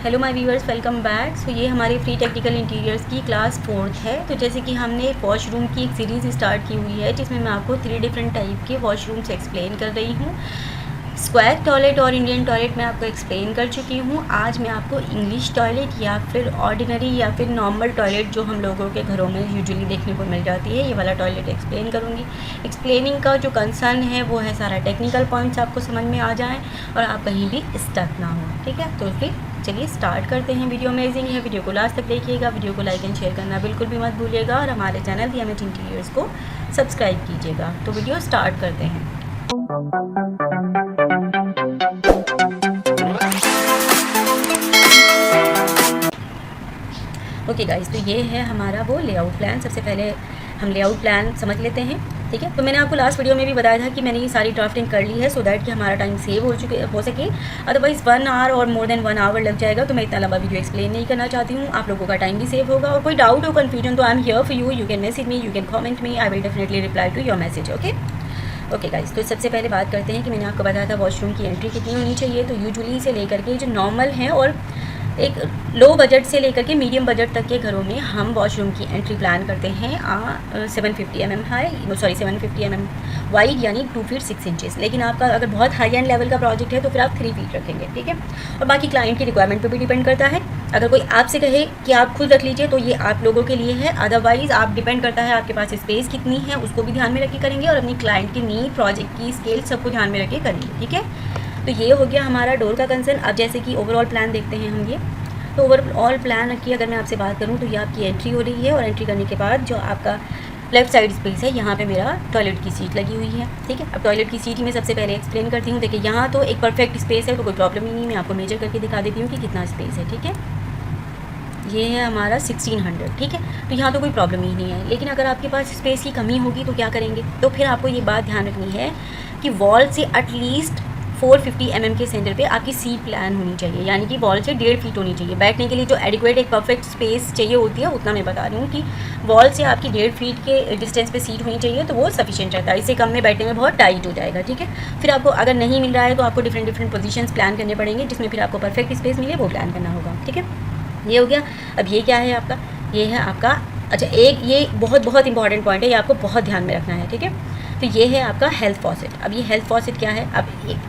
Hello my viewers, welcome back. So ये हमारे free technical interiors की क्लास 4th है। तो जैसे कि हमने वॉशरूम की एक सीरीज़ स्टार्ट की हुई है जिसमें मैं आपको 3 डिफरेंट टाइप के वॉशरूम्स एक्सप्लेन कर रही हूँ। स्क्वायर टॉयलेट और इंडियन टॉयलेट मैं आपको एक्सप्लेन कर चुकी हूँ। आज मैं आपको इंग्लिश टॉयलेट या फिर ऑर्डिनरी या फिर नॉर्मल टॉयलेट जो हम लोगों के घरों में यूजुअली देखने को मिल जाती है, ये वाला टॉयलेट एक्सप्लेन करूँगी। एक्सप्लेनिंग का जो कंसर्न है वो है सारा टेक्निकल पॉइंट्स आपको समझ में आ जाएँ और आप कहीं भी स्टक ना हो। ठीक है, तो फिर चलिए स्टार्ट करते हैं। वीडियो अमेजिंग है, वीडियो को लास्ट तक देखिएगा। वीडियो को लाइक एंड शेयर करना बिल्कुल भी मत भूलिएगा और हमारे चैनल DMH इंटीरियर्स को सब्सक्राइब कीजिएगा। तो वीडियो स्टार्ट करते हैं। ओके गाइस, तो ये है हमारा वो लेआउट प्लान। सबसे पहले हम लेआउट प्लान समझ लेते हैं। ठीक है, तो मैंने आपको लास्ट वीडियो में भी बताया था कि मैंने ये सारी ड्राफ्टिंग कर ली है सो दैट कि हमारा टाइम सेव हो सके। अदरवाइज़ 1 आवर और मोर देन 1 आवर लग जाएगा, तो मैं इतना लंबा वीडियो एक्सप्लेन नहीं करना चाहती हूँ। आप लोगों का टाइम भी सेव होगा और कोई डाउट हो, कन्फ्यूजन, तो I am here for you. You can message me, you can comment me, I will definitely reply to your message. Okay guys, तो सबसे पहले बात करते हैं कि मैंने आपको बताया था वॉशरूम की एंट्री कितनी होनी चाहिए। तो यूजुअली से लेकर के जो नॉर्मल है और एक लो बजट से लेकर के मीडियम बजट तक के घरों में हम वॉशरूम की एंट्री प्लान करते हैं 750 mm हाई, 750 mm वाइड, यानी 2 फीट 6 इंचेस। लेकिन आपका अगर बहुत हाई एंड लेवल का प्रोजेक्ट है तो फिर आप 3 फीट रखेंगे। ठीक है, और बाकी क्लाइंट की रिक्वायरमेंट पे भी डिपेंड करता है। अगर कोई आपसे कहे कि आप खुद रख लीजिए तो ये आप लोगों के लिए है। अदरवाइज़ आप डिपेंड करता है आपके पास स्पेस कितनी है, उसको भी ध्यान में रख के करेंगे और अपनी क्लाइंट की नीड, प्रोजेक्ट की स्केल, सबको ध्यान में रख के करेंगे। ठीक है, तो ये हो गया हमारा डोर का कंसर्न। अब जैसे कि ओवरऑल प्लान देखते हैं हम ये। तो ओवरऑल प्लान की अगर मैं आपसे बात करूं तो ये आपकी एंट्री हो रही है और एंट्री करने के बाद जो आपका लेफ्ट साइड स्पेस है, यहाँ पे मेरा टॉयलेट की सीट लगी हुई है। ठीक है, अब टॉयलेट की सीट ही मैं सबसे पहले एक्सप्लेन करती हूँ। देखिए, यहाँ तो एक परफेक्ट स्पेस है तो कोई प्रॉब्लम ही नहीं। मैं आपको मेजर करके दिखा देती हूँ कि कितना स्पेस है। ठीक है, ये है हमारा 1600। ठीक है, तो यहाँ तो कोई प्रॉब्लम ही नहीं है। लेकिन अगर आपके पास स्पेस की कमी होगी तो क्या करेंगे, तो फिर आपको ये बात ध्यान रखनी है कि वॉल से एटलीस्ट 450 mm के सेंटर पे आपकी सीट प्लान होनी चाहिए, यानी कि वॉल से 1.5 फीट होनी चाहिए। बैठने के लिए जो एडिक्वेट एक परफेक्ट स्पेस चाहिए होती है उतना मैं बता रही हूँ कि वॉल से आपकी 1.5 फीट के डिस्टेंस पे सीट होनी चाहिए, तो वो सफिशिएंट रहता है। इससे कम में बैठने में बहुत टाइट हो जाएगा। ठीक है, फिर आपको अगर नहीं मिल रहा है तो आपको डिफरेंट पोजीशंस प्लान करने पड़ेंगे जिसमें फिर आपको परफेक्ट स्पेस मिले, वो प्लान करना होगा। ठीक है, ये हो गया। अब ये क्या है आपका, ये है आपका, अच्छा एक ये बहुत इंपॉर्टेंट पॉइंट है, ये आपको बहुत ध्यान में रखना है। ठीक है, तो ये है आपका हेल्थ फॉसेट। अब ये हेल्थ फॉसेट क्या है, अब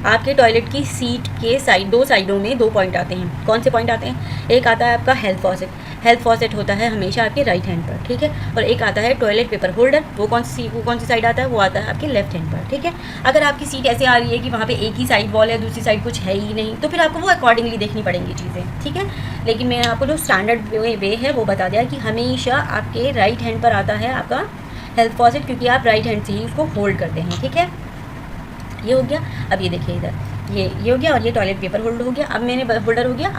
आपके टॉयलेट की सीट के दो साइडों में 2 पॉइंट आते हैं। कौन से पॉइंट आते हैं, एक आता है आपका हेल्थ फॉसेट। हेल्थ फॉसेट होता है हमेशा आपके राइट हैंड पर। ठीक है, और एक आता है टॉयलेट पेपर होल्डर। वो कौन सी साइड आता है, वो आता है आपके लेफ्ट हैंड पर। ठीक है, अगर आपकी सीट ऐसे आ रही है कि वहाँ पे एक ही साइड वॉल है, दूसरी साइड कुछ है ही नहीं, तो फिर आपको वो अकॉर्डिंगली देखनी पड़ेंगी चीज़ें। ठीक है, लेकिन मैंने आपको जो स्टैंडर्ड वे है वो बता दिया कि हमेशा आपके राइट हैंड पर आता है आपका हेल्थ फॉसेट, क्योंकि आप राइट हैंड से ही उसको होल्ड करते हैं। ठीक है, ये हो गया। अब ये देखिए इधर, ये हो गया और ये टॉयलेट पेपर होल्डर हो गया। अब मैंने होल्डर हो गया।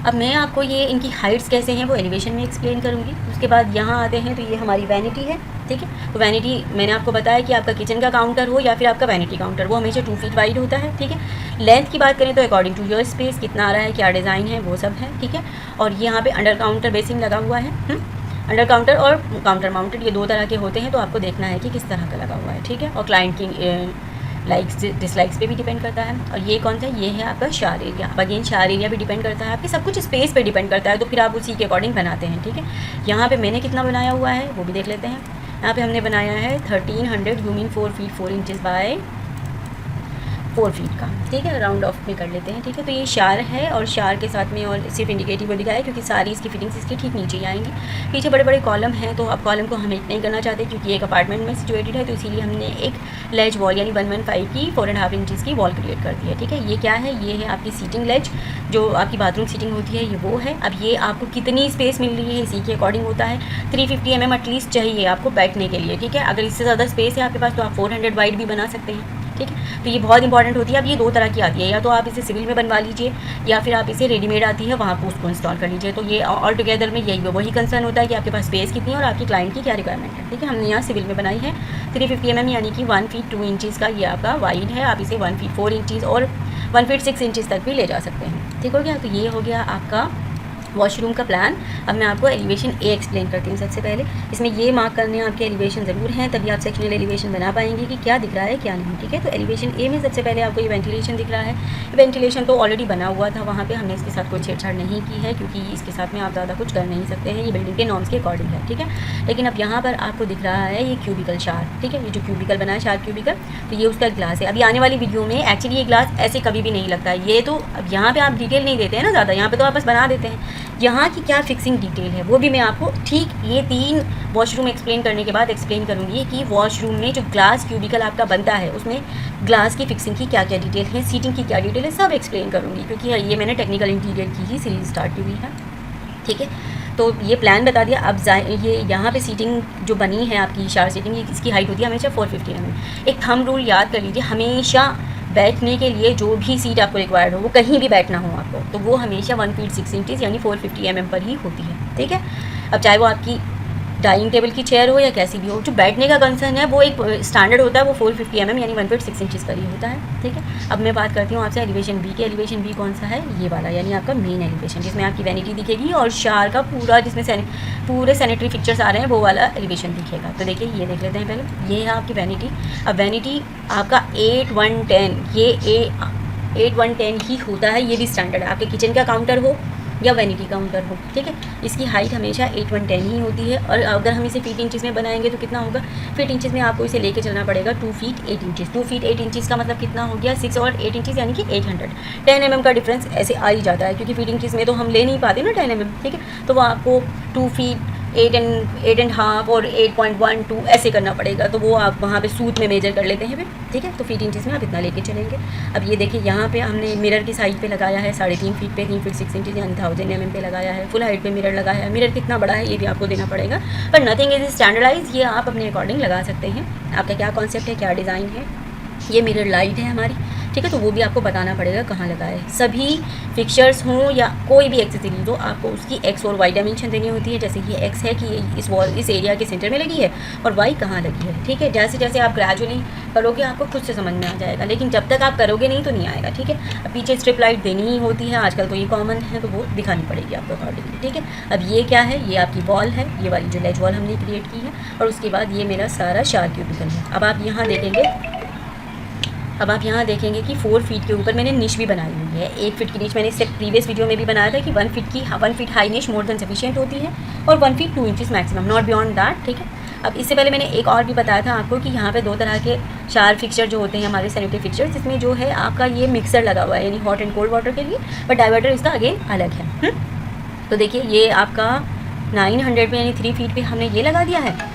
अब मैं आपको ये इनकी हाइट्स कैसे हैं वो एलिवेशन में एक्सप्लेन करूँगी। उसके बाद यहाँ आते हैं तो ये हमारी वैनिटी है। ठीक है, तो वैनिटी मैंने आपको बताया कि आपका किचन का काउंटर हो या फिर आपका वैनिटी काउंटर, वो हमेशा 2 फीट वाइड होता है। ठीक है, लेंथ की बात करें तो अकॉर्डिंग टू योर स्पेस कितना आ रहा है, क्या डिज़ाइन है, वो सब है। ठीक है, और यहाँ पे अंडर काउंटर बेसिन लगा हुआ है। अंडर काउंटर और काउंटर माउंटेड, ये 2 तरह के होते हैं, तो आपको देखना है कि किस तरह का लगा हुआ है। ठीक है, और क्लाइंट की लाइक्स डिसलाइक्स पे भी डिपेंड करता है। और ये कौन सा, ये है आपका शार एरिया। अब अगेन शार एरिया भी डिपेंड करता है, आपकी सब कुछ स्पेस पे डिपेंड करता है, तो फिर आप उसी के अकॉर्डिंग बनाते हैं। ठीक है, यहाँ पे मैंने कितना बनाया हुआ है वो भी देख लेते हैं। यहाँ पे हमने बनाया है 1300, you mean 4 feet 4 inches bye 4 feet का। ठीक है, राउंड ऑफ में कर लेते हैं। ठीक है, तो ये शार है और शार के साथ में और सिर्फ इंडिकेटिव को दिखाया क्योंकि सारी इसकी फिटिंग्स इसकी ठीक नीचे ही आएंगी। पीछे बड़े बड़े कॉलम हैं, तो अब कॉलम को हम हिट नहीं करना चाहते क्योंकि एक अपार्टमेंट में सिचुएटेड है, तो इसीलिए हमने एक लेज वॉल यानी 115 की 4.5 इंचज़ की वॉल क्रिएट कर दी है। ठीक है, ये क्या है, ये है आपकी सीटिंग लेज, जो आपकी बाथरूम सीटिंग होती है, ये वो है। अब ये आपको कितनी स्पेस मिल रही है इसी के अकॉर्डिंग होता है। 350 mm एटलीस्ट चाहिए आपको बैठने के लिए। ठीक है, अगर इससे ज़्यादा स्पेस है आपके पास तो आप 400 वाइड भी बना सकते हैं। ठीक है, तो ये बहुत इंपॉर्टेंट होती है। अब ये 2 तरह की आती है, या तो आप इसे सिविल में बनवा लीजिए या फिर आप इसे रेडीमेड आती है वहाँ पर उसको इंस्टॉल कर लीजिए। तो ये ऑल टुगेदर में यही वही कंसर्न होता है कि आपके पास स्पेस कितनी है और आपकी क्लाइंट की क्या रिक्वायरमेंट है। ठीक है, हमने यहाँ सिविल में बनाई है 350 mm यानी कि 1 फीट 2 इंचज़ का ये आपका वाइड है। आप इसे 1 फीट 4 इंचज़ और 1 फीट 6 इंचज़ तक भी ले जा सकते हैं। ठीक हो गया, तो ये हो गया आपका वॉशरूम का प्लान। अब मैं आपको एलिवेशन ए एक्सप्लेन करती हूँ। सबसे पहले इसमें ये मार्क करने आपके एलिवेशन ज़रूर हैं, तभी आप सेक्शनल एलिवेशन बना पाएंगे कि क्या दिख रहा है क्या नहीं। ठीक है, तो एलिवेशन ए में सबसे पहले आपको ये वेंटिलेशन दिख रहा है। वेंटिलेशन तो ऑलरेडी बना हुआ था वहाँ पे, हमने इसके साथ कोई छेड़छाड़ नहीं की है क्योंकि इसके साथ में आप ज़्यादा कुछ कर नहीं सकते हैं, ये बिल्डिंग के नॉर्म्स के अकॉर्डिंग है। ठीक है, लेकिन अब यहाँ पर आपको दिख रहा है ये क्यूबिकल शार्क। ठीक है, ये जो क्यूबिकल बना है शार्क क्यूबिकल, तो ये उसका ग्लास है। अभी आने वाली वीडियो में एक्चुअली ये ग्लास ऐसे कभी भी नहीं लगता है। ये तो अब यहाँ पे आप डिटेल नहीं देते हैं ना ज़्यादा, यहाँ पे तो आप बस बना देते हैं। यहाँ की क्या फिक्सिंग डिटेल है वो भी मैं आपको ठीक ये 3 वॉशरूम एक्सप्लेन करने के बाद एक्सप्लेन करूँगी कि वॉशरूम में जो ग्लास क्यूबिकल आपका बनता है उसमें ग्लास की फिक्सिंग की क्या क्या डिटेल है, सीटिंग की क्या डिटेल है, सब एक्सप्लेन करूँगी क्योंकि ये मैंने टेक्निकल इंटीरियर की ही सीरीज स्टार्ट की हुई है। ठीक है, तो ये प्लान बता दिया। अब ये यहाँ पे सीटिंग जो बनी है आपकी शार सीटिंग, इसकी हाइट होती है हमेशा 450 mm। एक थंब रूल याद कर लीजिए, हमेशा बैठने के लिए जो भी सीट आपको रिक्वायर्ड हो, वो कहीं भी बैठना हो आपको, तो वो हमेशा 1 फीट 6 इंचज़ यानी 450 mm पर ही होती है। ठीक है, अब चाहे वो आपकी डाइनिंग टेबल की चेयर हो या कैसी भी हो, जो बैठने का कंसर्न है वो एक स्टैंडर्ड होता है, वो 450 mm यानी 1 फीट 6 इंचज़ पर ही होता है। ठीक है, अब मैं बात करती हूँ आपसे एलिवेशन बी के। एलिवेशन बी कौन सा है? ये वाला, यानी आपका मेन एलिवेशन, जिसमें आपकी वैनिटी दिखेगी और शार का पूरा जिसमें पूरे सैनिटरी फिक्चर्स आ रहे हैं वो वाला एलिवेशन दिखेगा। तो देखिए ये देख लेते हैं पहले, ये है आपकी वैनिटी। अब वैनिटी आपका 8-1-10, ये 8-1-10 ही होता है, ये भी स्टैंडर्ड है। आपके किचन का काउंटर हो या वैनिटी काउंटर हो, ठीक है, इसकी हाइट हमेशा 8-1-10 ही होती है। और अगर हम इसे फीट इंचज़ में बनाएंगे तो कितना होगा? फीट इंचज़ में आपको इसे लेके चलना पड़ेगा 2 फीट 8 इंचज़। 2 फीट 8 इंचज़ का मतलब कितना हो गया? 6 और 8 इंचज़ यानी कि 800। 10 mm का डिफरेंस ऐसे आ ही जाता है क्योंकि फीट इंचज़ में तो हम ले नहीं पाते ना 10 mm। ठीक है, तो वो आपको 2 फीट 8.5 और 8.12 ऐसे करना पड़ेगा, तो वो आप वहाँ पे सूट में मेजर कर लेते हैं फिर। ठीक है, तो फीट इंचज़ में आप इतना लेके चलेंगे। अब ये देखिए यहाँ पे हमने मिरर की साइड पे लगाया है 3.5 फीट पे, 3 फीट 6 इंचज़ यानी 1000 mm पे लगाया है। फुल हाइट पे मिरर लगाया है। मिरर कितना बड़ा है ये भी आपको देना पड़ेगा, पर नथिंग इज स्टैंडर्डाइज, ये आप अपने अकॉर्डिंग लगा सकते हैं। आपका क्या कॉन्सेप्ट है, क्या डिज़ाइन है। ये मिरर लाइट है हमारी, ठीक है, तो वो भी आपको बताना पड़ेगा कहाँ लगाए। सभी फिक्चर्स हों या कोई भी एक्सेसरीज हो, आपको उसकी एक्स और वाई डायमेंशन देनी होती है। जैसे ये एक्स है कि इस एरिया के सेंटर में लगी है और वाई कहाँ लगी है। ठीक है, जैसे जैसे आप ग्रेजुअली करोगे आपको खुद से समझ में आ जाएगा, लेकिन जब तक आप करोगे नहीं तो नहीं आएगा। ठीक है, अब पीछे स्ट्रिप लाइट देनी ही होती है, आजकल तो ये कॉमन है, तो वो दिखानी पड़ेगी आपको अकॉर्डिंगली। ठीक है, अब ये क्या है? ये आपकी वॉल है, ये वाली जो लेज वॉल हमने क्रिएट की है, और उसके बाद ये मेरा सारा शार क्यूबिकल है। अब आप यहाँ देखेंगे कि 4 फीट के ऊपर मैंने निश भी बनाई हुई है। 1 फीट की निश मैंने इससे प्रीवियस वीडियो में भी बनाया था कि 1 फीट हाई निश मोर देन सफिशिएंट होती है और 1 feet 2 inches maximum, not beyond that. ठीक है, अब इससे पहले मैंने एक और भी बताया था आपको कि यहाँ पे 2 तरह के शार फिक्सर जो होते हैं हमारे सैनिटरी फिक्सर, जिसमें जो है आपका ये मिक्सर लगा हुआ है यानी हॉट एंड कोल्ड वाटर के लिए, बट डाइवर्टर इसका अगेन अलग है। तो देखिए ये आपका 900 पे यानी 3 फीट पे हमने ये लगा दिया है।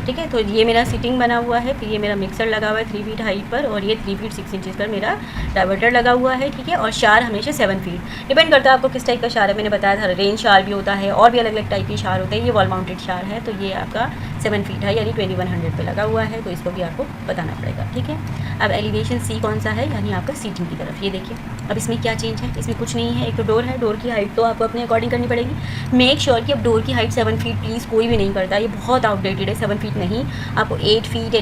ठीक है, तो ये मेरा सीटिंग बना हुआ है, फिर ये मेरा मिक्सर लगा हुआ है 3 फीट हाइट पर, और ये 3 फीट 6 इंचज़ पर मेरा डाइवर्टर लगा हुआ है। ठीक है, और शार हमेशा 7 फीट, डिपेंड करता है आपको किस टाइप का शार है। मैंने बताया था रेन शार भी होता है और भी अलग अलग टाइप के शार होते हैं। ये वॉल माउंटेड शार है, तो ये आपका 7 फीट है यानी 2100 पे लगा हुआ है, तो इसको भी आपको बताना पड़ेगा। ठीक है, अब एलिवेशन सी कौन सा है, यानी आपका सीटिंग की तरफ। ये देखिए अब इसमें क्या चेंज है, इसमें कुछ नहीं है। एक तो डोर है, डोर की हाइट तो आपको अपने अकॉर्डिंग करनी पड़ेगी। मेक श्योर कि अब डोर की हाइट 7 फीट प्लीज़ कोई भी नहीं करता, ये बहुत आउटडेटेड है। 7 फीट नहीं, आपको 8 फीट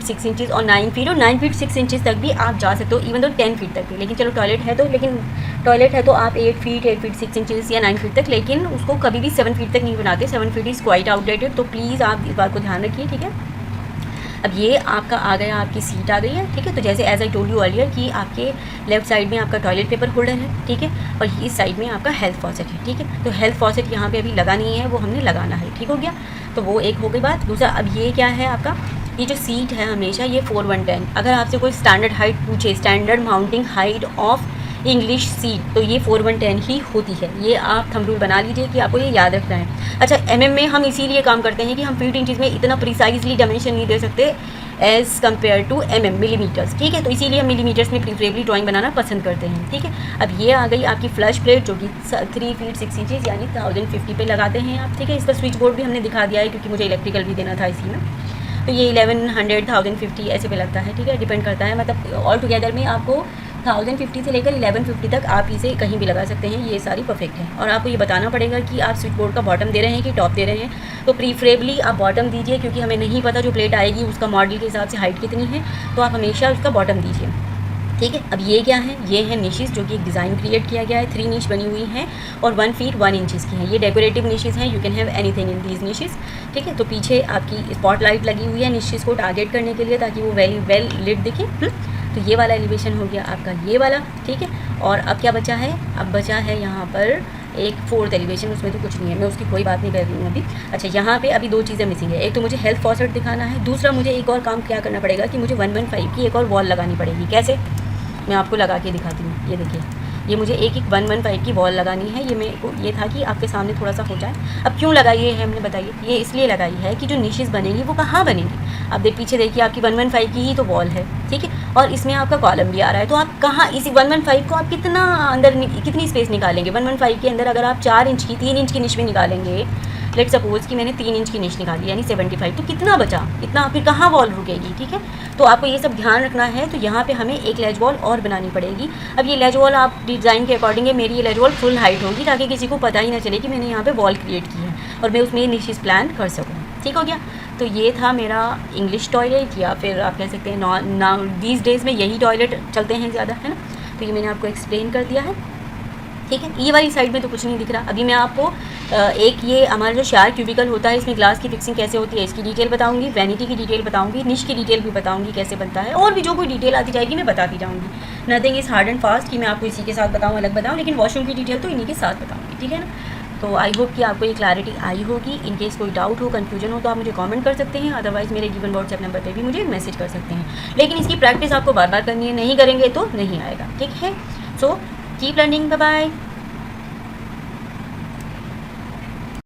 6 इंचज़ और 9 फीट और 9 फीट 6 इंचज़ तक भी आप जा सकते हो, इवन तो 10 फीट तक भी। लेकिन चलो टॉयलेट है तो आप 8 फीट 6 इंचज़ या 9 फीट तक, लेकिन उसको कभी भी 7 फीट तक नहीं बनाते। 7 फीट इज़ क्वाइट आउटडेटेड, तो प्लीज़ आप इस बात को ध्यान रखिए। ठीक है, अब ये आपका आ गया, आपकी सीट आ गई है। ठीक है, तो जैसे as I told you earlier कि आपके लेफ्ट साइड में आपका टॉयलेट पेपर होल्डर है। ठीक है, और इस साइड में आपका हेल्थ फॉसेट है। ठीक है, तो हेल्थ फॉसेट यहाँ पे अभी लगा नहीं है, वो हमने लगाना है। ठीक हो गया, तो वो एक हो गई बात। दूसरा, अब ये क्या है आपका, ये जो सीट है हमेशा ये 4-1-10। अगर आपसे कोई स्टैंडर्ड हाइट पूछे, standard mounting height of English seat, तो ये 4-1-10 ही होती है। ये आप थंब रूल बना लीजिए कि आपको ये याद रखना है। अच्छा, MM में हम इसीलिए काम करते हैं कि हम फीट इंचज़ में इतना प्रिसाइजली डायमेंशन नहीं दे सकते as compare to MM millimetres. ठीक है, तो इसीलिए हम मिलीमीटर्स में प्रीफरेबली ड्राइंग बनाना पसंद करते हैं। ठीक है, अब ये आ गई आपकी फ्लश प्लेट जो कि 3 फीट 6 इंचज़ यानी 1050 पे लगाते हैं आप। ठीक है, इसका स्विच बोर्ड भी हमने दिखा दिया है क्योंकि मुझे इलेक्ट्रिकल भी देना था इसी में। तो ये 1100 1050 ऐसे पे लगता है। ठीक है, डिपेंड करता है, मतलब ऑल टुगेदर में आपको 1050 से लेकर 1150 तक आप इसे कहीं भी लगा सकते हैं, ये सारी परफेक्ट है। और आपको ये बताना पड़ेगा कि आप स्विच बोर्ड का बॉटम दे रहे हैं कि टॉप दे रहे हैं, तो प्रीफरेबली आप बॉटम दीजिए क्योंकि हमें नहीं पता जो प्लेट आएगी उसका मॉडल के हिसाब से हाइट कितनी है, तो आप हमेशा उसका बॉटम दीजिए। ठीक है। अब ये क्या है, ये है निशेस जो कि एक डिज़ाइन क्रिएट किया गया है। 3 निश बनी हुई हैं और 1 फीट 1 इंचज़ की हैं। ये डेकोरेटिव निशेस हैं, you can have anything in these niches. ठीक है। तो पीछे आपकी स्पॉटलाइट लगी हुई है निशेस को टारगेट करने के लिए, ताकि वो वेल लिट दिखे। तो ये वाला एलिवेशन हो गया आपका ये वाला। ठीक है। और अब क्या बचा है, अब बचा है यहाँ पर एक 4th एलिवेशन, उसमें तो कुछ नहीं है, मैं उसकी कोई बात नहीं कर रही हूँ अभी। अच्छा, यहाँ पे अभी 2 चीज़ें मिसिंग है। एक तो मुझे हेल्थ फॉसेट दिखाना है, दूसरा मुझे एक और काम क्या करना पड़ेगा कि मुझे 115 की एक और वॉल लगानी पड़ेगी। कैसे, मैं आपको लगा के दिखाती हूँ। ये देखिए, ये मुझे एक 115 की वॉल लगानी है। ये मेरे को ये था कि आपके सामने थोड़ा सा हो जाए। अब क्यों लगाई है हमने, बताइए। ये इसलिए लगाई है कि जो निशेस बनेंगी वो कहाँ बनेंगी। आप पीछे देखिए, आपकी 115 की ही तो वॉल है। ठीक है। और इसमें आपका कॉलम भी आ रहा है, तो आप कहाँ इसी 115 को आप कितना अंदर कितनी स्पेस निकालेंगे। 115 के अंदर अगर आप 4 इंच की 3 इंच की निश भी निकालेंगे, लेट सपोज कि मैंने 3 इंच की निश निकाली यानी 75, तो कितना बचा, इतना फिर कहाँ वॉल रुकेगी। ठीक है। तो आपको ये सब ध्यान रखना है। तो यहाँ पे हमें एक लेज वॉल और बनानी पड़ेगी। अब ये लेज वॉल आप डिज़ाइन के अकॉर्डिंग है, मेरी ये लेज वॉल फुल हाइट होगी, ताकि किसी को पता ही ना चले कि मैंने यहाँ पे वॉल क्रिएट की है और मैं उसमें निशेस प्लान कर सकूँ। ठीक हो गया। तो ये था मेरा इंग्लिश टॉयलेट, या फिर आप कह सकते हैं दीज डेज़ में यही टॉयलेट चलते हैं ज़्यादा, है ना। तो ये मैंने आपको एक्सप्लेन कर दिया है। ठीक है। ये वाली साइड में तो कुछ नहीं दिख रहा। अभी मैं आपको एक ये हमारा जो शायर क्यूबिकल होता है, इसमें ग्लास की फिक्सिंग कैसे होती है इसकी डिटेल बताऊंगी, वैनिटी की डिटेल बताऊंगी, निश की डिटेल भी बताऊंगी कैसे बनता है, और भी जो कोई डिटेल आती जाएगी मैं बताती जाऊंगी। Nothing is hard and fast कि मैं आपको इसी के साथ बताऊँ, अलग बताऊँ, लेकिन वॉशरूम की डिटेल तो इन्हीं के साथ बताऊँगी। ठीक है ना। तो आई होप कि आपको ये क्लैरिटी आई होगी। इन केस कोई डाउट हो, कन्फ्यूजन हो, तो आप मुझे कमेंट कर सकते हैं, अदरवाइज़ मेरे गिवन व्हाट्सएप नंबर पे भी मुझे मैसेज कर सकते हैं। लेकिन इसकी प्रैक्टिस आपको बार बार करनी है, नहीं करेंगे तो नहीं आएगा। ठीक है। So keep learning, bye bye.